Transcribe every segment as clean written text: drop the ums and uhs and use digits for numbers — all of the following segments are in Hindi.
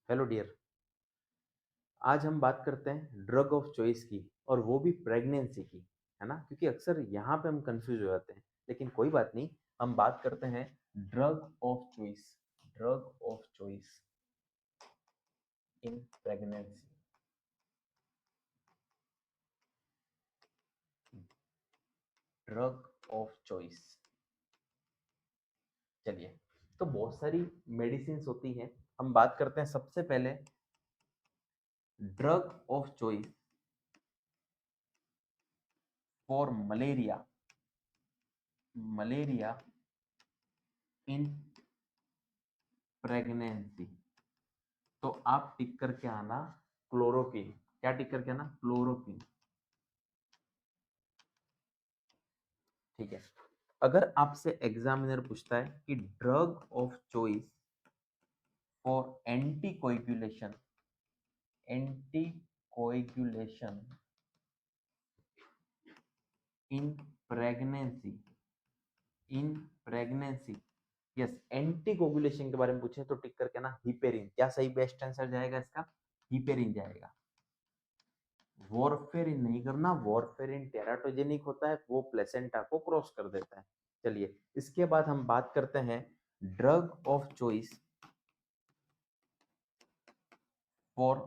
Hello dear. आज हम बात करते हैं ड्रग ऑफ चॉइस की, और वो भी प्रेगनेंसी की, है ना? क्योंकि अक्सर यहाँ पे हम कंफ्यूज हो जाते हैं, लेकिन कोई बात नहीं। हम बात करते हैं drug of choice, drug of choice in pregnancy, drug of choice. चलिए, तो बहुत सारी मेडिसिन होती हैं। हम बात करते हैं सबसे पहले drug of choice for malaria, malaria in pregnancy. तो आप टिक करके आना क्लोरोक्विन। क्या टिक करके आना? क्लोरोक्विन। ठीक है। अगर आपसे एग्जामिनर पूछता है कि drug of choice for anti coagulation, anti coagulation in pregnancy, in pregnancy, yes, anti coagulation के बारे में पूछे तो टिक करके ना हिपेरिन। क्या सही बेस्ट आंसर जाएगा इसका? हिपेरिन जाएगा। वॉरफेरिन नहीं करना, वॉरफेरिन टेराटोजेनिक होता है, वो प्लेसेंटा को क्रॉस कर देता है। चलिए, इसके बाद हम बात करते हैं drug of choice for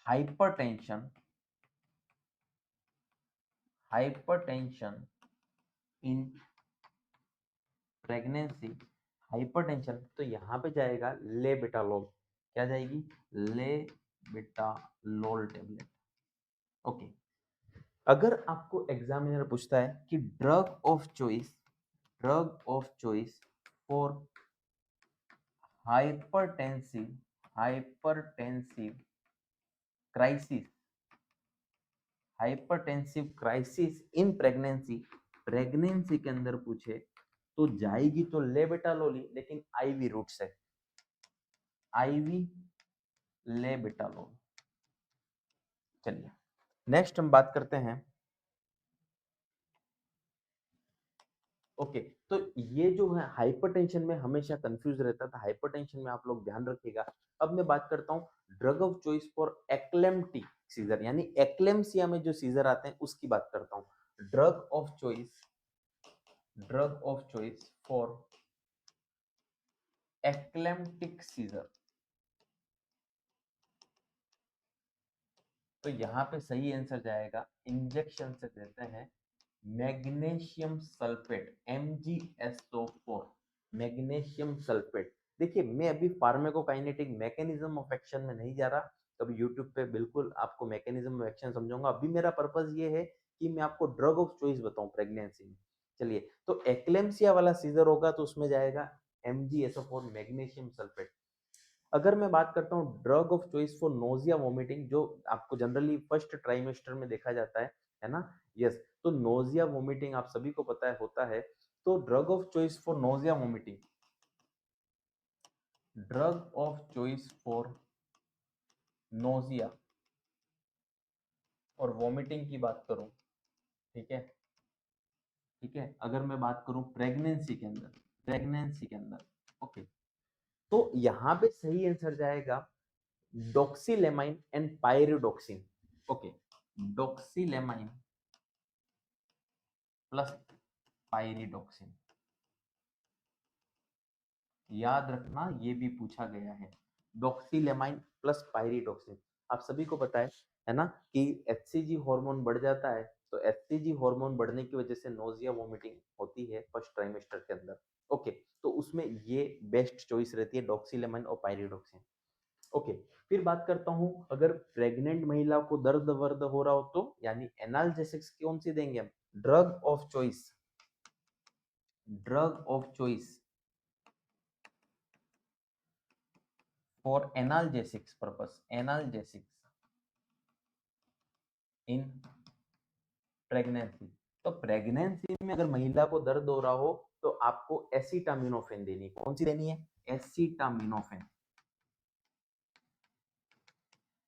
hypertension, hypertension in pregnancy. Hypertension तो यहाँ पे जाएगा लेबेटालोल। क्या जाएगी? Labetalol tablet. ओके। अगर आपको एग्जामिनर पूछता है कि drug of choice, drug of choice for hypertensive, hypertensive crisis, hypertensive crisis in pregnancy, pregnancy के अंदर पूछे तो जाएगी तो लेबेटालोल ही, लेकिन आईवी रूट से, आईवी लेबेटालोल। चलिए, नेक्स्ट हम बात करते हैं। ओके, तो ये जो है हाइपरटेंशन में हमेशा कंफ्यूज रहता था, हाइपरटेंशन में आप लोग ध्यान रखिएगा। अब मैं बात करता हूँ drug of choice for eclamptic seizure, यानी एक्लेम्सिया में जो सीजर आते हैं उसकी बात करता हूँ। Drug of choice, drug of choice for eclamptic seizure. तो यहाँ पे सही आंसर जाएगा, इंजेक्शन से देते हैं magnesium sulphate, MgSO4, magnesium sulphate. देखिए, मैं अभी फार्माकोकाइनेटिक मैकेनिज्म ऑफ एक्शन में नहीं जा रहा, कभी यूट्यूब पे बिल्कुल आपको मैकेनिज्म ऑफ एक्शन समझाऊंगा। अभी मेरा पर्पस ये है कि मैं आपको ड्रग ऑफ चॉइस बताऊं प्रेगनेंसी में। चलिए, तो एक्लेम्सिया वाला सीजर होगा तो उसमें जाएगा MgSO4, मैग्नीशियम सल्फेट। अगर मैं बात करता हूँ drug of choice for nausea vomiting, जो आपको जनरली फर्स्ट ट्राइमेस्टर में देखा जाता है ना? यस। तो नोजिया वोमिटिंग आप सभी को पता है होता है। तो drug of choice for nausea vomiting, drug of choice for nausea और वोमिटिंग की बात करूं, ठीक है, ठीक है, अगर मैं बात करूं प्रेगनेंसी के अंदर, प्रेगनेंसी के अंदर, ओके, तो यहाँ पे सही आंसर जाएगा doxylamine and pyridoxine. Okay, doxylamine plus pyridoxine. याद रखना, ये भी पूछा गया है, डॉक्सीलेमाइन प्लस पायरिडोक्सिन। आप सभी को पता है ना कि एचसीजी हार्मोन बढ़ जाता है, तो एचसीजी हार्मोन बढ़ने की वजह से नोजिया वोमिटिंग होती है फर्स्ट ट्राइमेस्टर के अंदर। ओके, तो उसमें ये बेस्ट चॉइस रहती है डॉक्सीलेमाइन और पायरिडोक्सिन। ओके, फिर बात करता हूं, अगर प्रेग्नेंट महिला को दर्द वर्द हो रहा हो तो, यानी एनाल्जेसिक्स कौन सी देंगे हम? Drug of choice, drug of choice for analgesics purpose, analgesics in pregnancy. तो प्रेगनेंसी में अगर महिला को दर्द हो रहा हो तो आपको एसिटामिनोफेन देनी, कौन सी देनी है? एसिटामिनोफेन,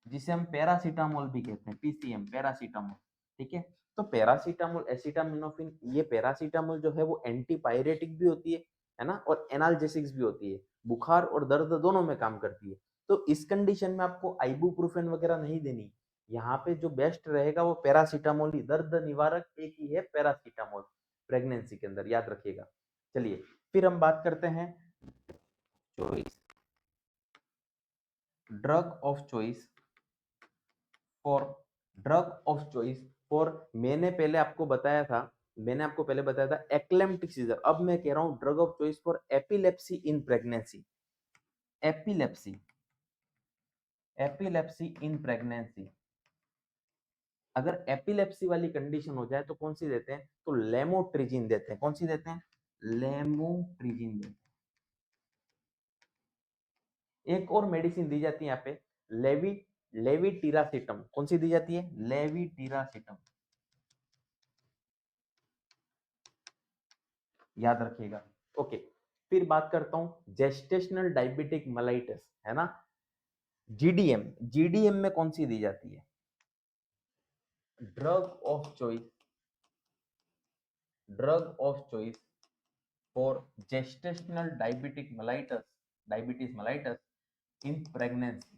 जिसे हम पैरासीटामोल भी कहते हैं, PCM, पैरासीटामोल। ठीक है, तो पैरासीटामोल, एसिटामिनोफेन, ये पैरासीटामोल जो है वो एंटीपायरेटिक भी होती है ना, और एनाल्जेसिक्स भी होती है, बुखार और दर्द दोनों में काम करती है। तो इस कंडीशन में आपको आइबुप्रोफेन वगैरह नहीं देनी। यहाँ पे जो बेस्ट रहेगा वो पैरासीटामोल ही, दर्द निवारक एक ही है पैरासीटामोल प्रेगनेंसी के अंदर, याद रखिएगा। चलिए फिर हम बात करते हैं choice, drug of choice for, drug of choice for, मैंने आपको पहले बताया था एक्लेम्प्टिक सीजर, अब मैं कह रहा हूं drug of choice for epilepsy in pregnancy. Epilepsy, epilepsy in pregnancy, अगर एपिलेप्सी वाली कंडीशन हो जाए तो कौन सी देते हैं, तो लेमोट्रिजिन देते हैं। कौन सी देते हैं, लेमोट्रिजिन देते हैं। एक और मेडिसिन दी जाती है यहाँ पे, लेविटिरासिटम। कौन सी दी जाती है, लेविटिरासिटम, याद रखिएगा। ओके, फिर बात करता हूं जेस्टेशनल डायबिटिक मेलाइटिस, है ना, जीडीएम। जीडीएम में कौन सी दी जाती है, drug of choice, drug of choice for gestational diabetic mellitus, diabetes mellitus in pregnancy.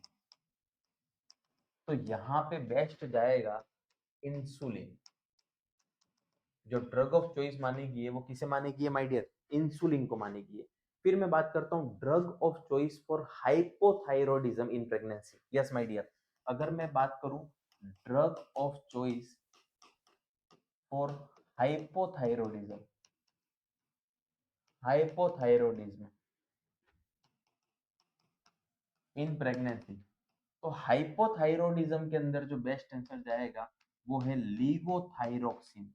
तो यहां पे बेस्ट जाएगा इंसुलिन। जो ड्रग ऑफ चॉइस मानेगी है वो किसे मानेगी है माय डियर, इंसुलिन को मानेगी है। फिर मैं बात करता हूँ drug of choice for hypothyroidism in pregnancy. Yes my dear, अगर मैं बात करूं drug of choice for hypothyroidism, hypothyroidism in pregnancy, तो हाइपोथायरॉयडिज्म के अंदर जो बेस्ट आंसर जाएगा वो है लीवोथायरोक्सिन।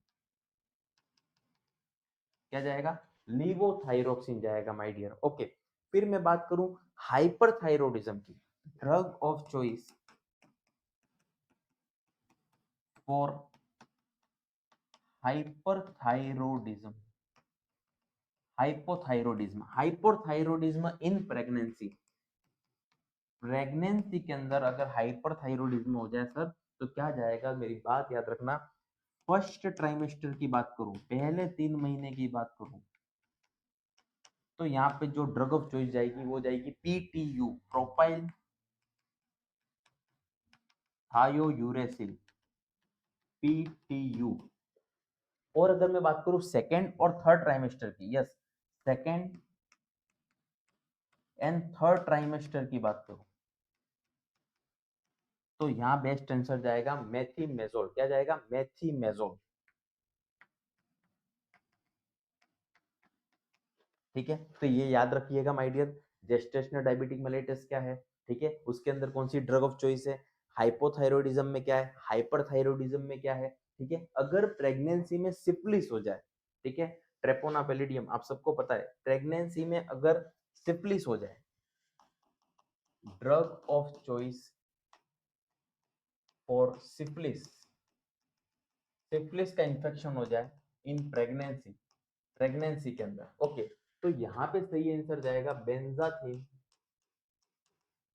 क्या जाएगा, लीवोथायरोक्सिन जाएगा माय डियर। ओके, फिर मैं बात करूं हाइपरथायरॉयडिज्म की, drug of choice for hyperthyroidism, hypothyroidism, hyperthyroidism in pregnancy. Pregnancy के अंदर अगर हाइपरथायरॉयडिज्म हो जाए सर तो क्या जाएगा, मेरी बात याद रखना। फर्स्ट ट्राइमेस्टर की बात करूं, पहले 3 महीने की बात करूं, तो यहाँ पे जो ड्रग ऑफ चॉइस जाएगी वो जाएगी पीटीयू, प्रोपाइल थायोयूरेसिल, पीटीयू। और अगर मैं बात करूं सेकेंड और थर्ड ट्राइमेस्टर की, yes, second and third trimester की बात करूं तो यहां बेस्ट आंसर जाएगा मेथिमेजोल। क्या जाएगा, मेथिमेजोल। ठीक है, तो ये याद रखिएगा my dear, gestational diabetic mellitus क्या है, ठीक है, उसके अंदर कौन सी ड्रग ऑफ चॉइस है, हाइपोथायरॉयडिज्म में क्या है, हाइपरथायरॉयडिज्म में क्या है। ठीक है, अगर प्रेगनेंसी में सिफिलिस हो जाए, ठीक है, ट्रेपोना पैलिडियम आप सबको पता है, प्रेगनेंसी में अगर सिफिलिस हो जाए, drug of choice for syphilis, syphilis का इंफेक्शन हो जाए इन प्रेगनेंसी, प्रेगनेंसी के अंदर, ओके, तो यहाँ पे सही आंसर जाएगा बेंजाथिन,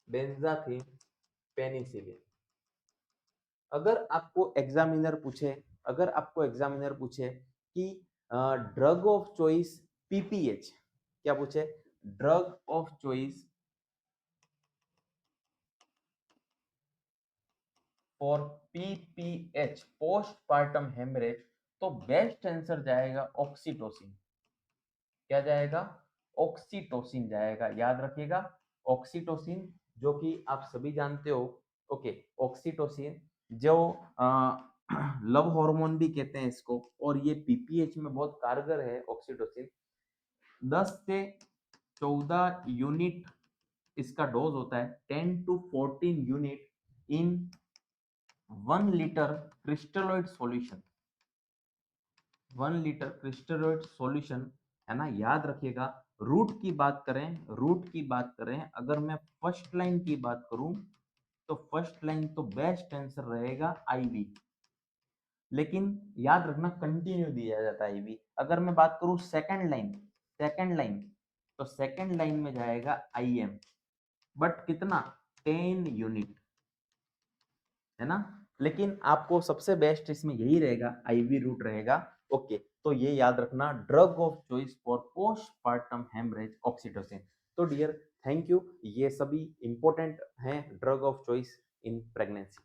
बेंजाथिन पेनिसिलिन। अगर आपको एग्जामिनर पूछे, अगर आपको एग्जामिनर पूछे कि ड्रग ऑफ चॉइस पीपीएच, क्या पूछे, drug of choice for PPH, postpartum haemorrhage, तो बेस्ट आंसर जाएगा ऑक्सीटोसिन। क्या जाएगा, ऑक्सीटोसिन जाएगा, याद रखिएगा ऑक्सीटोसिन, जो कि आप सभी जानते हो। ओके, ऑक्सीटोसिन जो लव हार्मोन भी कहते हैं इसको, और ये पीपीएच में बहुत कारगर है ऑक्सीटोसिन। 10 से 14 यूनिट इसका डोज होता है, 10 to 14 unit in 1 litre crystalloid solution, 1 litre crystalloid solution, है ना, याद रखिएगा। रूट की बात करें, रूट की बात करें, अगर मैं फर्स्ट लाइन की बात करूं तो फर्स्ट लाइन तो बेस्ट आंसर रहेगा आईवी, लेकिन याद रखना कंटिन्यू दिया जाता है आईवी। अगर मैं बात करूं सेकंड लाइन, सेकंड लाइन, तो सेकंड लाइन में जाएगा आईएम, बट कितना, 10 यूनिट, है ना, लेकिन आपको सबसे बेस्ट इसमें यही रहेगा, आईवी रूट रहेगा। ओके, तो ये याद रखना, drug of choice for postpartum haemorrhage oxytocin. तो डियर थैंक यू। ये सभी इंपॉर्टेंट हैं drug of choice in pregnancy.